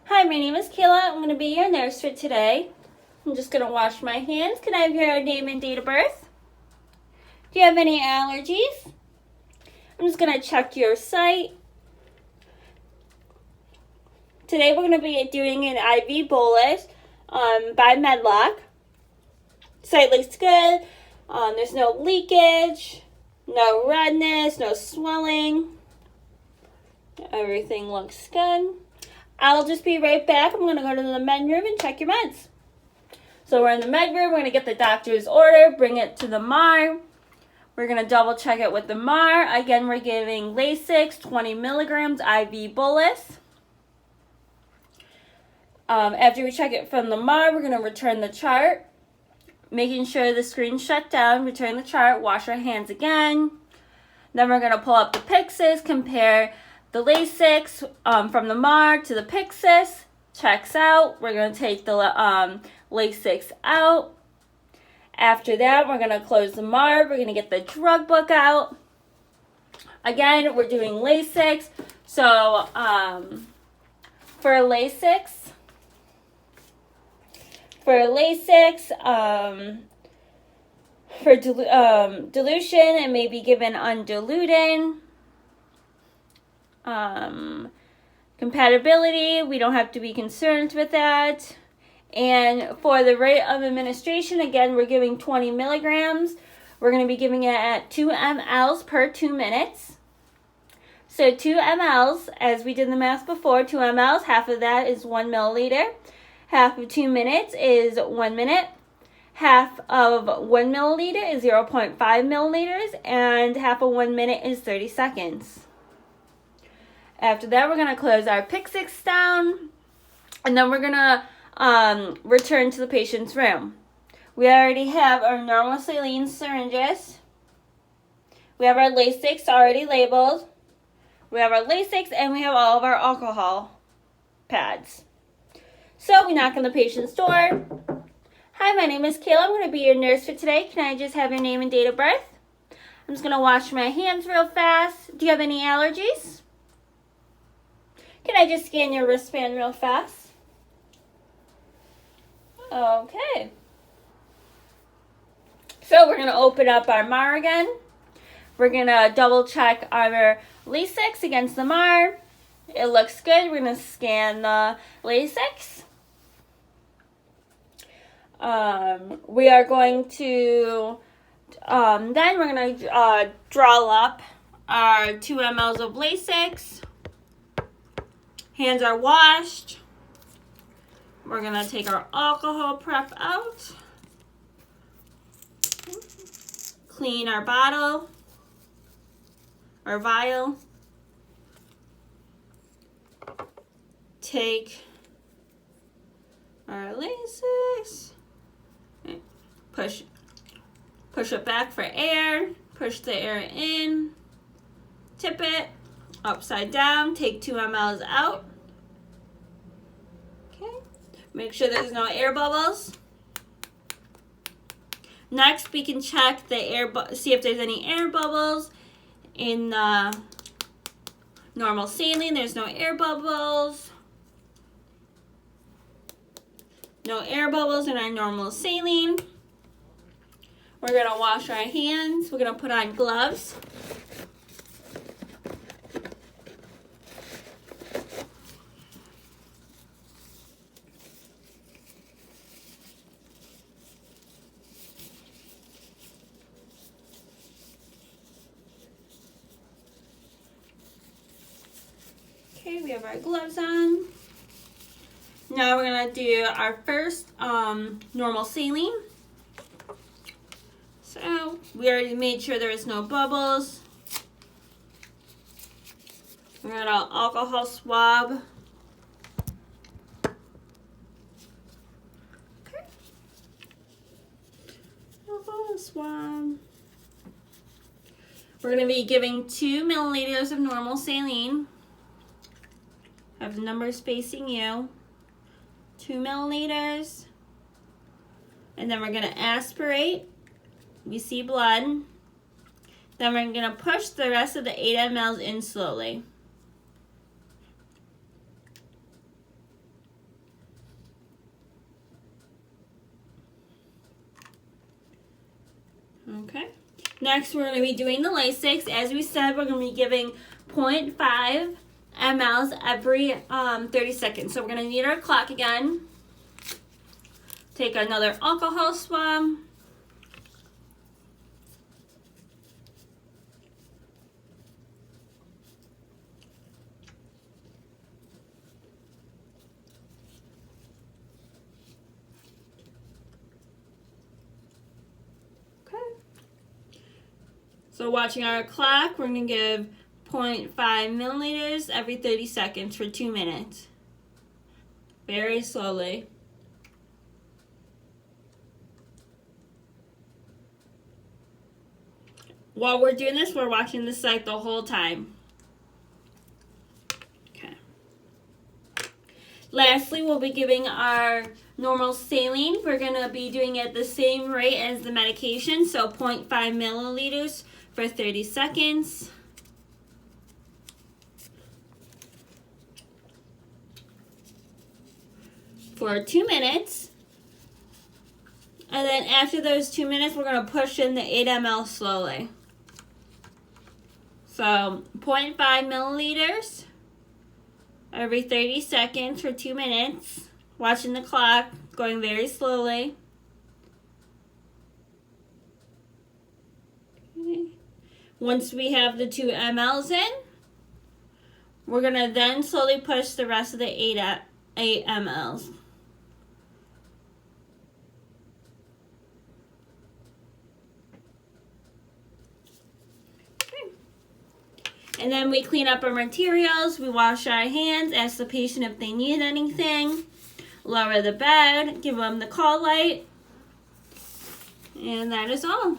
Hi, my name is Kayla. I'm going to be your nurse for today. I'm just going to wash my hands. Can I have your name and date of birth? Do you have any allergies? I'm just going to check your site. Today we're going to be doing an IV bolus by Medlock. Site looks good. There's no leakage, no redness, no swelling. Everything looks good. I'll just be right back. I'm going to go to the med room and check your meds. So we're in the med room. We're going to get the doctor's order, bring it to the MAR. We're going to double check it with the MAR. Again, we're giving Lasix 20 milligrams IV bolus. After we check it from the MAR, we're going to return the chart, making sure the screen's shut down, return the chart, wash our hands again. Then we're going to pull up the Pyxis, compare the Lasix from the MAR to the Pyxis. Checks out. We're going to take the Lasix out. After that, we're going to close the MAR. We're going to get the drug book out. Again, we're doing Lasix. So for Lasix, for dilution, it may be given undiluted. Compatibility, we don't have to be concerned with that. And for the rate of administration, again, we're giving 20 milligrams. We're going to be giving it at 2 mLs per 2 minutes. So 2 mLs, as we did the math before, 2 mLs, half of that is 1 milliliter. Half of 2 minutes is 1 minute. Half of 1 milliliter is 0.5 milliliters. And half of 1 minute is 30 seconds. After that, we're going to close our Pyxis down. And then we're going to return to the patient's room. We already have our normal saline syringes. We have our Lasix already labeled. We have our Lasix and we have all of our alcohol pads. So we knock on the patient's door. Hi, my name is Kayla. I'm going to be your nurse for today. Can I just have your name and date of birth? I'm just going to wash my hands real fast. Do you have any allergies? Can I just scan your wristband real fast? Okay. So we're going to open up our MAR again. We're going to double check our Lasix against the MAR. It looks good. We're going to scan the Lasix. We are going to, then we're going to draw up our 2 mLs of Lasix. Hands are washed. We're going to take our alcohol prep out. Clean our bottle or vial. Take our Lasix. Push it back for air. Push the air in. Tip it upside down. Take 2 mLs out. Okay. Make sure there's no air bubbles. Next, we can check the air, see if there's any air bubbles in the normal saline. There's no air bubbles. No air bubbles in our normal saline. We're going to wash our hands. We're going to put on gloves. Okay, we have our gloves on. Now we're going to do our first normal saline. So we already made sure there is no bubbles. We're going to alcohol swab. Okay. Alcohol swab. We're going to be giving 2 milliliters of normal saline. Have the numbers facing you. 2 milliliters. And then we're going to aspirate. We see blood. Then we're going to push the rest of the 8 mLs in slowly. Okay. Next, we're going to be doing the Lasix. As we said, we're going to be giving 0.5 mLs every 30 seconds. So we're going to need our clock again. Take another alcohol swab. So watching our clock, we're going to give 0.5 milliliters every 30 seconds for 2 minutes. Very slowly. While we're doing this, we're watching the site the whole time. Okay. Lastly, we'll be giving our normal saline. We're going to be doing it the same rate as the medication, so 0.5 milliliters for 30 seconds. For 2 minutes. And then after those 2 minutes, we're going to push in the 8 ml slowly. So 0.5 milliliters every 30 seconds for 2 minutes. Watching the clock, going very slowly. Okay. Once we have the 2 mLs in, we're going to then slowly push the rest of the 8 mLs. And then we clean up our materials, we wash our hands, ask the patient if they need anything, lower the bed, give them the call light, and that is all.